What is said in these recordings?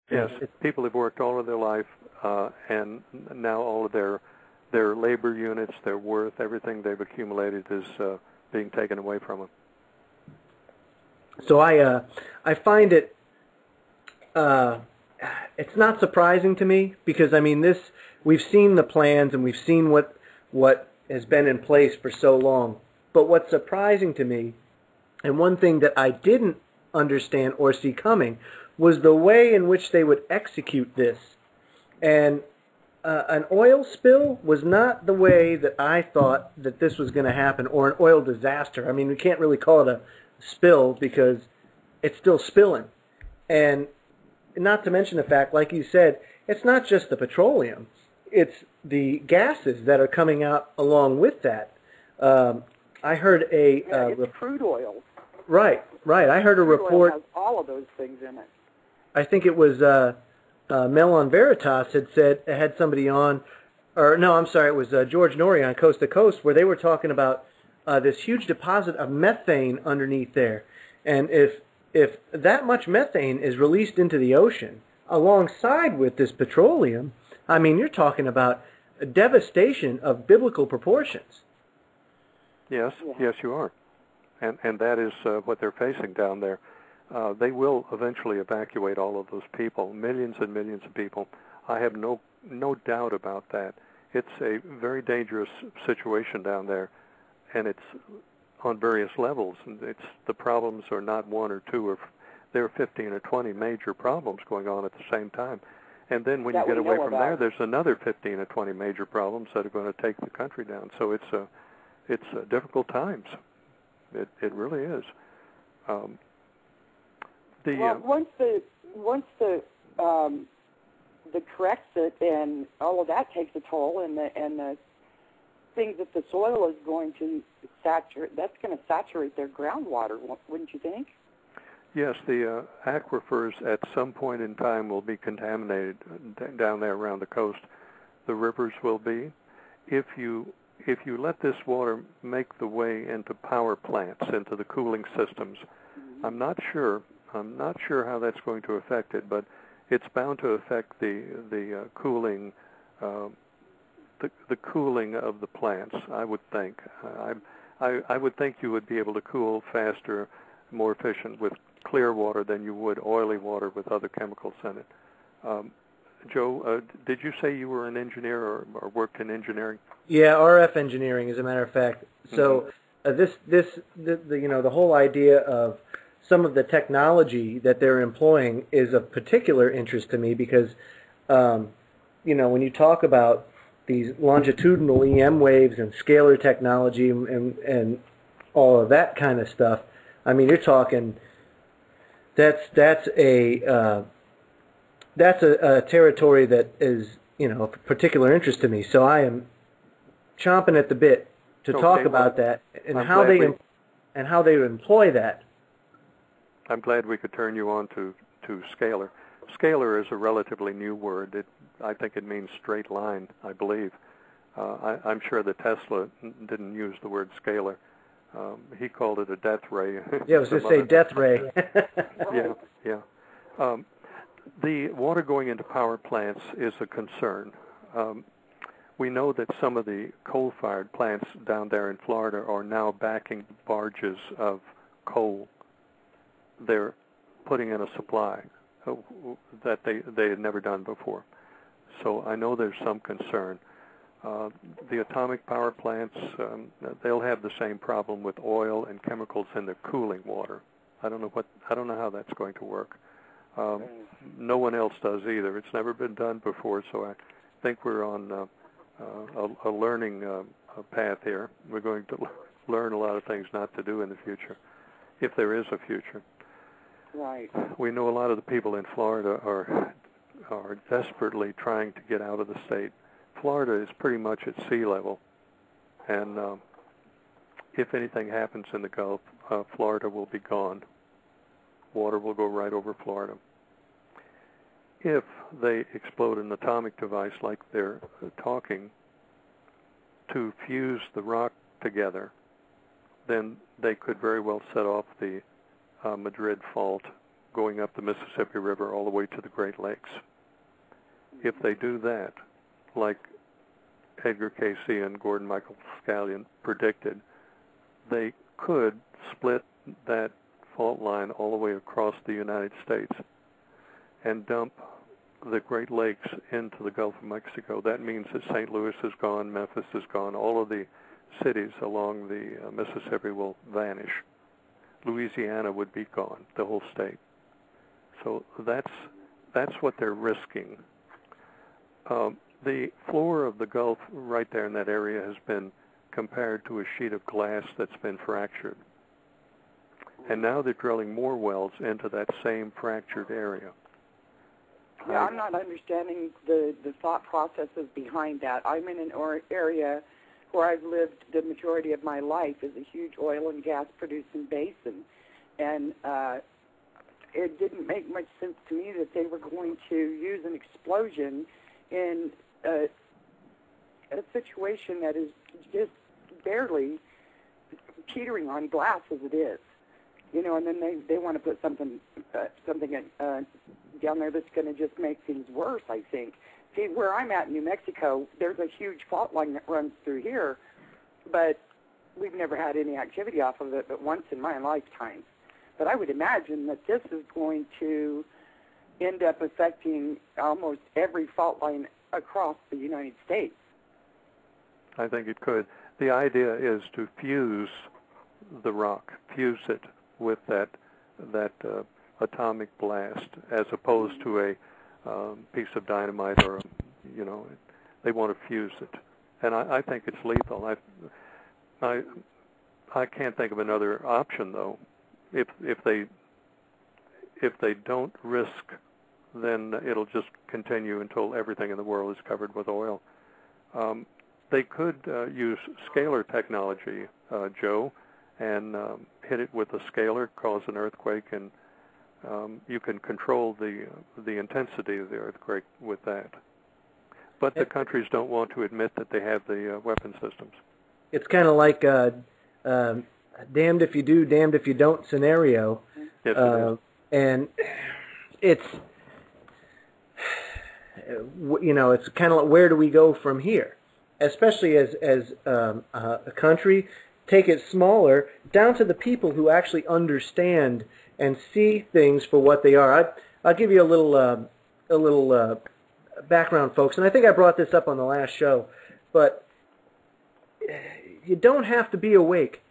Yes, people have worked all of their life, and now all of their labor units, their worth, everything they've accumulated is being taken away from them. So I find it it's not surprising to me, because I mean we've seen the plans and we've seen what has been in place for so long. But what's surprising to me, and one thing that I didn't understand or see coming, was the way in which they would execute this. And an oil spill was not the way that I thought that this was going to happen, or an oil disaster. I mean, we can't really call it a spill because it's still spilling. And not to mention the fact, like you said, it's not just the petroleum. It's the gases that are coming out along with that. I heard it's crude oil. Right. I heard a report. Oil has all of those things in it. I think it was Mel on Veritas had somebody on, or no, I'm sorry, it was George Norrie on Coast to Coast, where they were talking about this huge deposit of methane underneath there. And if that much methane is released into the ocean alongside with this petroleum, I mean, you're talking about a devastation of biblical proportions. Yes, yes, you are. And that is what they're facing down there. They will eventually evacuate all of those people, millions and millions of people. I have no doubt about that. It's a very dangerous situation down there, and it's on various levels. And the problems are not one or two, or there are 15 or 20 major problems going on at the same time. And then when you get away from there, there's another 15 or 20 major problems that are going to take the country down. So it's difficult times. It really is. Once the Brexit and all of that takes a toll, and the things that the soil is going to saturate, that's going to saturate their groundwater, wouldn't you think? Yes, the aquifers at some point in time will be contaminated down there around the coast. The rivers will be. If you let this water make the way into power plants, into the cooling systems, mm-hmm. I'm not sure how that's going to affect it, but it's bound to affect the cooling, the cooling of the plants. I would think. I would think you would be able to cool faster, more efficient with clear water than you would oily water with other chemicals in it. Joe, did you say you were an engineer or worked in engineering? Yeah, RF engineering, as a matter of fact. So the whole idea of some of the technology that they're employing is of particular interest to me because, when you talk about these longitudinal EM waves and scalar technology and all of that kind of stuff, I mean, you're talking that's a territory that is of particular interest to me. So I am chomping at the bit to talk about that and how they employ that. I'm glad we could turn you on to Scalar. Scalar is a relatively new word. I think it means straight line, I believe. I'm sure that Tesla didn't use the word scalar. He called it a death ray. Yeah, I was going to say death ray. Yeah. The water going into power plants is a concern. We know that some of the coal-fired plants down there in Florida are now backing barges of coal. They're putting in a supply that they had never done before. So I know there's some concern. The atomic power plants, they'll have the same problem with oil and chemicals in their cooling water. I don't know how that's going to work. No one else does either. It's never been done before, so I think we're on a learning path here. We're going to learn a lot of things not to do in the future, if there is a future. Right. We know a lot of the people in Florida are desperately trying to get out of the state. Florida is pretty much at sea level, and if anything happens in the Gulf, Florida will be gone. Water will go right over Florida. If they explode an atomic device like they're talking to fuse the rock together, then they could very well set off the Madrid fault going up the Mississippi River all the way to the Great Lakes. If they do that, like Edgar Cayce and Gordon Michael Scallion predicted, they could split that fault line all the way across the United States and dump the Great Lakes into the Gulf of Mexico. That means that St. Louis is gone, Memphis is gone, all of the cities along the Mississippi will vanish. Louisiana would be gone, the whole state. So that's what they're risking. The floor of the Gulf right there in that area has been compared to a sheet of glass that's been fractured. And now they're drilling more wells into that same fractured area. Yeah, I'm not understanding the thought processes behind that. I'm in an area where I've lived the majority of my life is a huge oil and gas producing basin. And it didn't make much sense to me that they were going to use an explosion in a situation that is just barely teetering on glass as it is. You know, and then they want to put something down there that's going to just make things worse, I think. See, where I'm at in New Mexico, there's a huge fault line that runs through here, but we've never had any activity off of it but once in my lifetime. But I would imagine that this is going to end up affecting almost every fault line across the United States. I think it could. The idea is to fuse the rock, fuse it with that atomic blast, as opposed to a piece of dynamite or, they want to fuse it. And I think it's lethal. I can't think of another option, though. If they don't risk, then it'll just continue until everything in the world is covered with oil. They could use scalar technology, Joe, and hit it with a scalar, cause an earthquake, and you can control the intensity of the earthquake with that. But the countries don't want to admit that they have the weapon systems. It's kind of like damned if you do, damned if you don't scenario. Yes, it is. And it's, it's kind of like, where do we go from here? Especially as a country, take it smaller, down to the people who actually understand and see things for what they are. I'll give you a little background, folks, and I think I brought this up on the last show, but you don't have to be awake.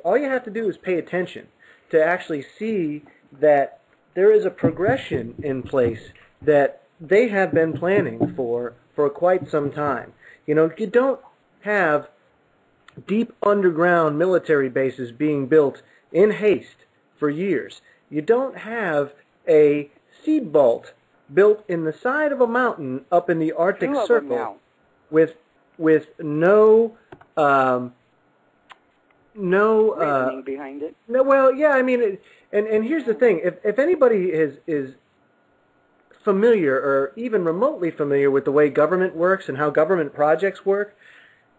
All you have to do is pay attention to actually see that there is a progression in place that they have been planning for quite some time. You don't have deep underground military bases being built in haste for years. You don't have a seed vault built in the side of a mountain up in the Arctic Circle with no reasoning behind it. No, well, yeah, I mean, and here's the thing: if anybody is familiar or even remotely familiar with the way government works and how government projects work,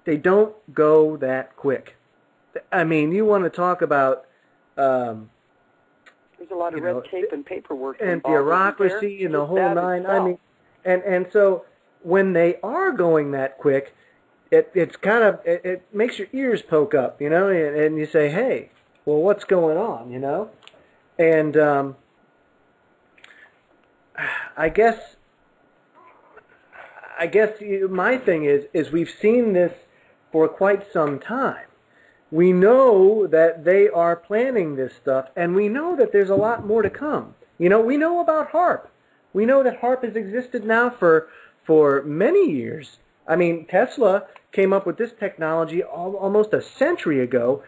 they don't go that quick. I mean, you want to talk about there's a lot of red tape and paperwork and bureaucracy and the whole nine. I mean, and so when they are going that quick, it makes your ears poke up, and you say, hey, well, what's going on, And I guess my thing is we've seen this for quite some time. We know that they are planning this stuff, and we know that there's a lot more to come. We know about HAARP. We know that HAARP has existed now for many years. I mean, Tesla came up with this technology almost a century ago,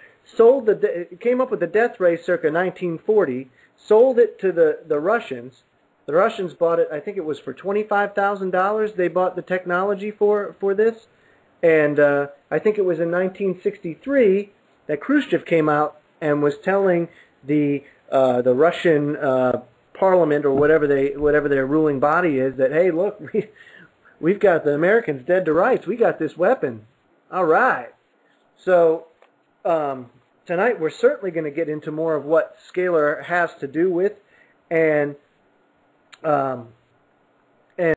came up with the death ray circa 1940, sold it to the Russians. The Russians bought it, I think it was for $25,000. They bought the technology for this. And I think it was in 1963 that Khrushchev came out and was telling the Russian parliament or whatever their ruling body is that, hey, look, we've got the Americans dead to rights. We got this weapon. All right. So tonight we're certainly going to get into more of what Scalar has to do with, And